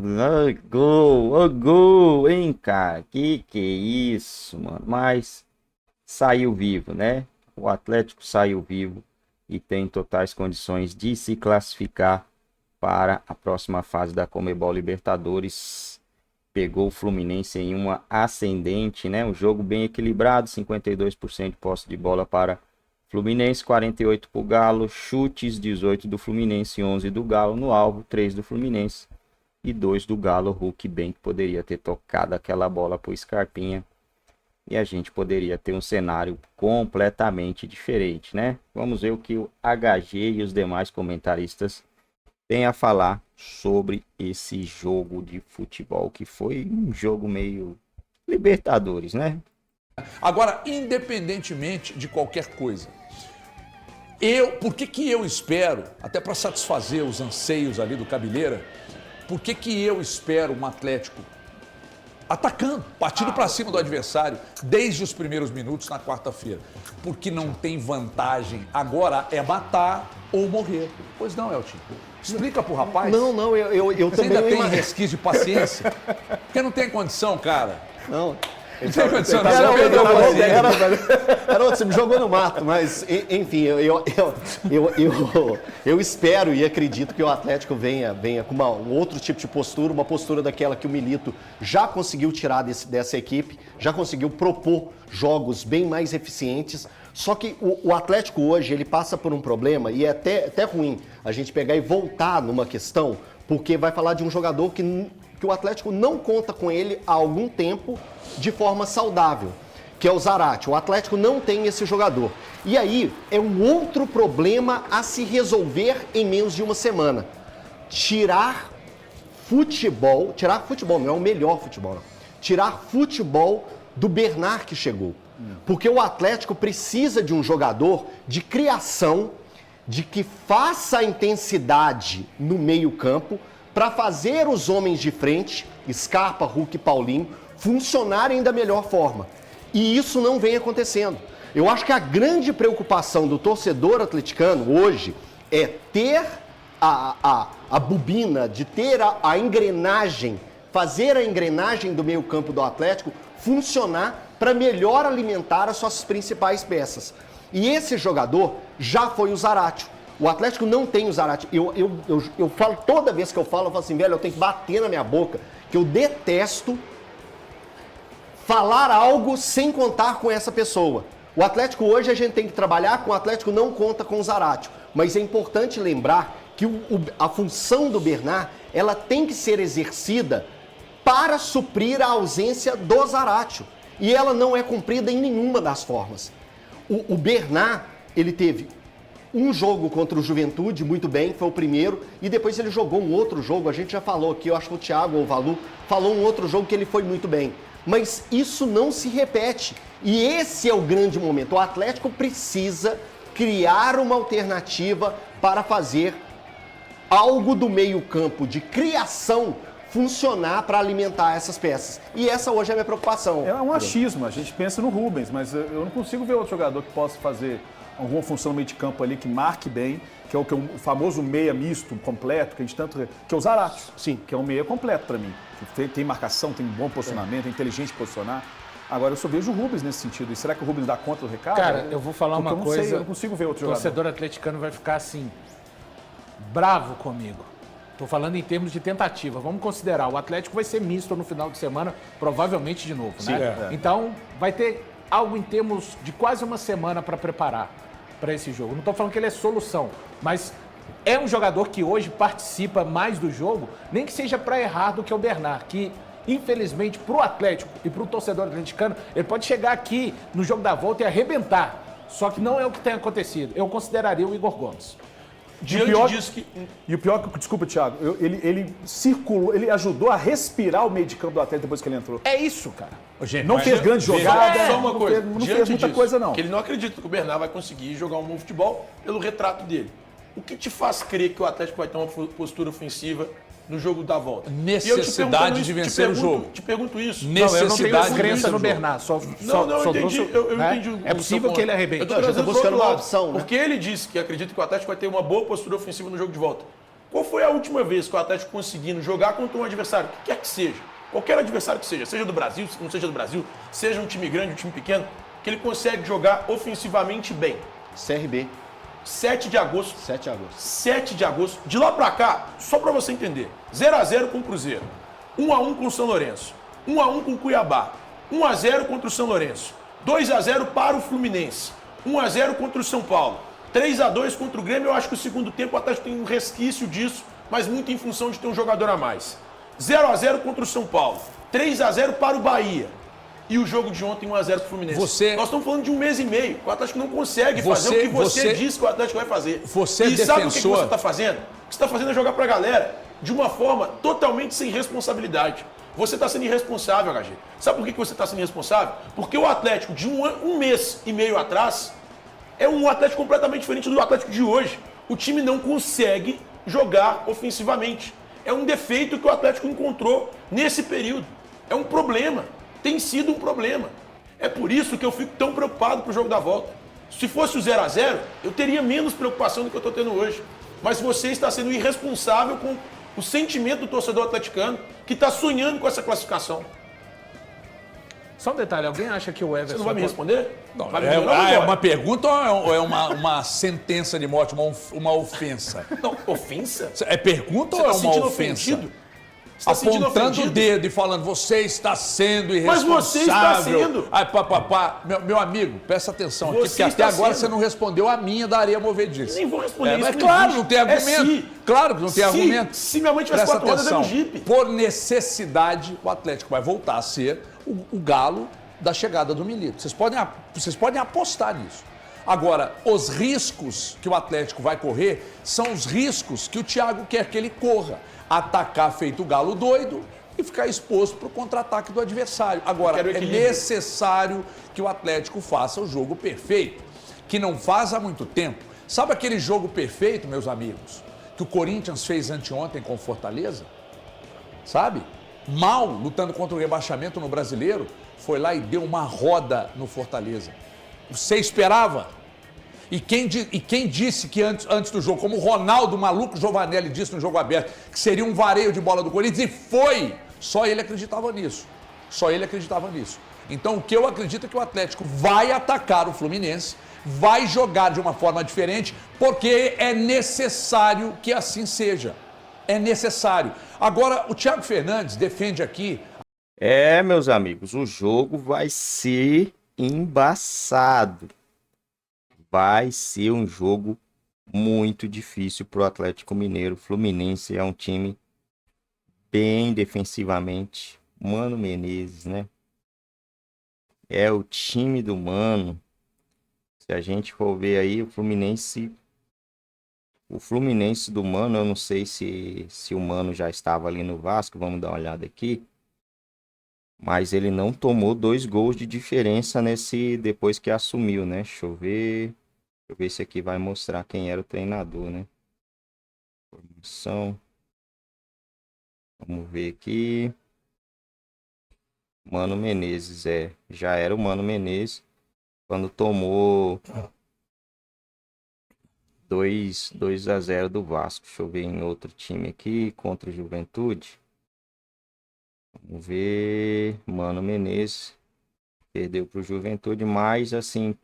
Ô gol, hein, cara? Que é isso, mano? Mas saiu vivo, né? O Atlético saiu vivo e tem totais condições de se classificar para a próxima fase da Conmebol Libertadores. Pegou o Fluminense em uma ascendente, né? Um jogo bem equilibrado, 52% de posse de bola para Fluminense, 48% para o Galo, chutes 18 do Fluminense, 11 do Galo no alvo, 3 do Fluminense e 2 do Galo. Hulk bem que poderia ter tocado aquela bola para o Scarpinha e a gente poderia ter um cenário completamente diferente, né? Vamos ver o que o HG e os demais comentaristas têm a falar sobre esse jogo de futebol, que foi um jogo meio Libertadores, né? Agora, independentemente de qualquer coisa, por que eu espero, até para satisfazer os anseios ali do Cabeleira, por que eu espero um Atlético atacando, partindo para cima do adversário desde os primeiros minutos na quarta-feira? Porque não tem vantagem. Agora é matar ou morrer. Pois não, Elton. Explica pro rapaz. Não, eu Você também... ainda tem resquício de paciência? Porque não tem condição, cara. Não. Não tem condição, não. Você me jogou no mato, mas enfim, eu espero e acredito que o Atlético venha com um outro tipo de postura, uma postura daquela que o Milito já conseguiu tirar dessa equipe, já conseguiu propor jogos bem mais eficientes. Só que o Atlético hoje, ele passa por um problema, e é até ruim a gente pegar e voltar numa questão, porque vai falar de um jogador que o Atlético não conta com ele há algum tempo de forma saudável, que é o Zarate. O Atlético não tem esse jogador. E aí é um outro problema a se resolver em menos de uma semana. Tirar futebol, não é o melhor futebol, não. Tirar futebol do Bernard que chegou. Porque o Atlético precisa de um jogador de criação, de que faça a intensidade no meio-campo, para fazer os homens de frente, Scarpa, Hulk e Paulinho, funcionarem da melhor forma. E isso não vem acontecendo. Eu acho que a grande preocupação do torcedor atleticano hoje é ter a bobina, de ter a engrenagem, fazer a engrenagem do meio-campo do Atlético funcionar para melhor alimentar as suas principais peças. E esse jogador já foi o Zarate. O Atlético não tem o Zarate. Eu falo, toda vez que eu falo assim, velho, eu tenho que bater na minha boca, que eu detesto falar algo sem contar com essa pessoa. O Atlético hoje a gente tem que trabalhar com o Atlético, não conta com o Zarate. Mas é importante lembrar que a função do Bernard, ela tem que ser exercida para suprir a ausência do Zarate. E ela não é cumprida em nenhuma das formas. O Bernard, ele teve um jogo contra o Juventude, muito bem, foi o primeiro, e depois ele jogou um outro jogo, a gente já falou aqui, eu acho que o Thiago ou o Valu falou um outro jogo que ele foi muito bem. Mas isso não se repete, e esse é o grande momento. O Atlético precisa criar uma alternativa para fazer algo do meio-campo de criação funcionar para alimentar essas peças. E essa hoje é a minha preocupação. É um achismo, a gente pensa no Rubens, mas eu não consigo ver outro jogador que possa fazer alguma função no meio de campo ali que marque bem, que é o famoso meia misto, completo, que a gente tanto... que é o Zarate. Sim. Que é um meia completo para mim. Que tem marcação, tem bom posicionamento, é inteligente posicionar. Agora, eu só vejo o Rubens nesse sentido. E será que o Rubens dá conta do recado? Cara, eu vou falar uma coisa... eu não consigo ver outro jogador. O torcedor atleticano vai ficar assim, bravo comigo. Estou falando em termos de tentativa. Vamos considerar, o Atlético vai ser misto no final de semana, provavelmente de novo, Sim, né? Então, vai ter algo em termos de quase uma semana para preparar para esse jogo. Não estou falando que ele é solução, mas é um jogador que hoje participa mais do jogo, nem que seja para errar do que o Bernard, que infelizmente para o Atlético e para o torcedor atleticano, ele pode chegar aqui no jogo da volta e arrebentar. Só que não é o que tem acontecido. Eu consideraria o Igor Gomes. E o pior que, desculpa, Thiago, ele circulou, ele ajudou a respirar o meio de campo do Atlético depois que ele entrou. É isso, cara. Gente, não fez grande jogada, só uma coisa. Não fez muita coisa, não. Que ele não acredita que o Bernard vai conseguir jogar um bom futebol pelo retrato dele. O que te faz crer que o Atlético vai ter uma postura ofensiva no jogo da volta? Necessidade de vencer o jogo. Te pergunto isso. Necessidade de crença no Bernard. Eu entendi. Eu entendi. É possível que ele arrebente. Eu tô buscando uma opção, né? Porque ele disse que acredita que o Atlético vai ter uma boa postura ofensiva no jogo de volta. Qual foi a última vez que o Atlético conseguindo jogar contra um adversário, que quer que seja, qualquer adversário que seja do Brasil, não seja do Brasil, seja um time grande, um time pequeno, que ele consegue jogar ofensivamente bem? CRB, 7 de agosto. 7 de agosto. 7 de agosto. De lá pra cá, só pra você entender, 0x0 com o Cruzeiro, 1x1 com o São Lourenço, 1x1 com o Cuiabá, 1x0 contra o São Lourenço, 2x0 para o Fluminense, 1x0 contra o São Paulo, 3x2 contra o Grêmio. Eu acho que o segundo tempo o Atlético tem um resquício disso, mas muito em função de ter um jogador a mais. 0x0 contra o São Paulo, 3x0 para o Bahia. E o jogo de ontem, 1x0 para o Fluminense. Nós estamos falando de um mês e meio. O Atlético não consegue fazer o que você diz que o Atlético vai fazer. Você e sabe o que defensor... você está fazendo? O que você está fazendo é jogar para a galera de uma forma totalmente sem responsabilidade. Você está sendo irresponsável, HG. Sabe por que você está sendo irresponsável? Porque o Atlético de um mês e meio atrás é um Atlético completamente diferente do Atlético de hoje. O time não consegue jogar ofensivamente. É um defeito que o Atlético encontrou nesse período. É um problema. Tem sido um problema. É por isso que eu fico tão preocupado pro jogo da volta. Se fosse o 0x0, eu teria menos preocupação do que eu estou tendo hoje. Mas você está sendo irresponsável com o sentimento do torcedor atleticano que está sonhando com essa classificação. Só um detalhe, alguém acha que o Everson... Você não vai me responder? Não, Vai me é, ignorar, é não uma pode? pergunta ou é uma sentença de morte, uma ofensa? Não, ofensa? É pergunta Você ou é está uma sentindo ofensa? ofendido? Você está sentindo Apontando o ofendido? dedo e falando, você está sendo Mas irresponsável. você está sendo. Ai, papapá. Meu amigo, presta atenção aqui, Você porque até está agora sendo. você não respondeu a minha da areia movediça. Nem vou responder isso. Mas não claro, existe. não tem argumento. Se. Claro que não tem Se. argumento. Se minha mãe tivesse Presta 4 rodas, é no atenção. Jeep. Por necessidade, o Atlético vai voltar a ser o galo da chegada do Milito. Vocês podem apostar nisso. Agora, os riscos que o Atlético vai correr são os riscos que o Thiago quer que ele corra. Atacar feito o galo doido e ficar exposto para o contra-ataque do adversário. Agora, quero é equilíbrio. necessário que o Atlético faça o jogo perfeito, que não faz há muito tempo. Sabe aquele jogo perfeito, meus amigos, que o Corinthians fez anteontem com o Fortaleza? Sabe? Mal, lutando contra o rebaixamento no Brasileiro, foi lá e deu uma roda no Fortaleza. Você esperava? E quem disse que antes do jogo, como o Ronaldo Maluco Giovanelli disse no jogo aberto, que seria um vareio de bola do Corinthians, e foi! Só ele acreditava nisso. Só ele acreditava nisso. Então o que eu acredito é que o Atlético vai atacar o Fluminense, vai jogar de uma forma diferente, porque é necessário que assim seja. É necessário. Agora, o Thiago Fernandes defende aqui... Meus amigos, o jogo vai ser embaçado. Vai ser um jogo muito difícil para o Atlético Mineiro. O Fluminense é um time bem defensivamente. Mano Menezes, né? É o time do Mano. Se a gente for ver aí, o Fluminense do Mano, eu não sei se o Mano já estava ali no Vasco. Vamos dar uma olhada aqui. Mas ele não tomou 2 gols de diferença depois que assumiu, né? Deixa eu ver se aqui vai mostrar quem era o treinador, né? Formação. Vamos ver aqui. Mano Menezes, já era o Mano Menezes quando tomou 2-0 do Vasco. Deixa eu ver em outro time aqui, contra o Juventude. Vamos ver, Mano Menezes perdeu pro Juventude, mas assim,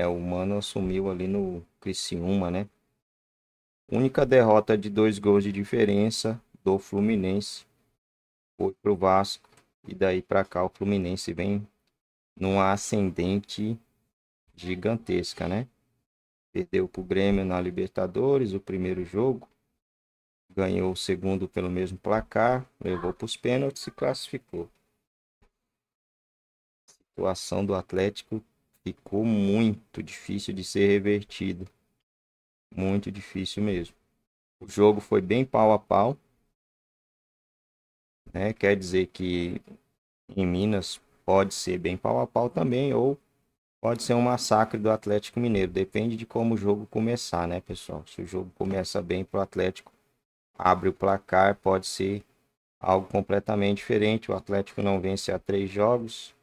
o Mano assumiu ali no Criciúma, né? Única derrota de 2 gols de diferença do Fluminense foi pro Vasco, e daí pra cá o Fluminense vem numa ascendente gigantesca, né? Perdeu pro Grêmio na Libertadores o primeiro jogo. Ganhou o segundo pelo mesmo placar, levou para os pênaltis e classificou. A situação do Atlético ficou muito difícil de ser revertida. Muito difícil mesmo. O jogo foi bem pau a pau, né? Quer dizer que em Minas pode ser bem pau a pau também, ou pode ser um massacre do Atlético Mineiro. Depende de como o jogo começar, né, pessoal? Se o jogo começa bem pro Atlético, abre o placar, pode ser algo completamente diferente. O Atlético não vence há 3 jogos,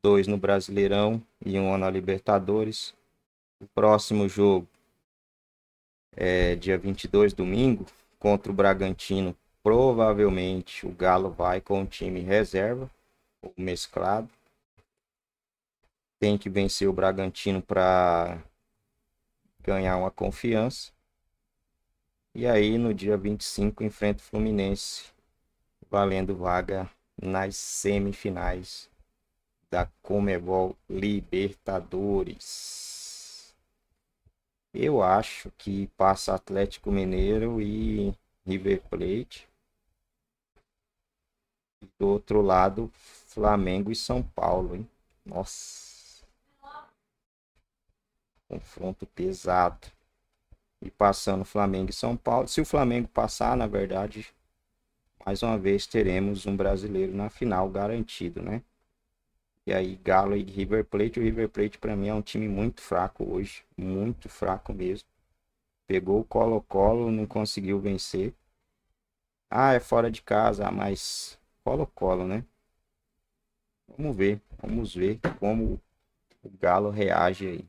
2 no Brasileirão e 1 na Libertadores. O próximo jogo é dia 22, domingo, contra o Bragantino, provavelmente o Galo vai com o time reserva, ou mesclado. Tem que vencer o Bragantino para ganhar uma confiança. E aí no dia 25 enfrenta o Fluminense, valendo vaga nas semifinais da Conmebol Libertadores. Eu acho que passa Atlético Mineiro e River Plate. Do outro lado, Flamengo e São Paulo, hein? Nossa. Confronto pesado. E passando Flamengo e São Paulo. Se o Flamengo passar, na verdade, mais uma vez teremos um brasileiro na final garantido, né? E aí, Galo e River Plate. O River Plate, para mim, é um time muito fraco hoje. Muito fraco mesmo. Pegou o Colo-Colo, não conseguiu vencer. Ah, é fora de casa, mas Colo-Colo, né? Vamos ver como o Galo reage aí.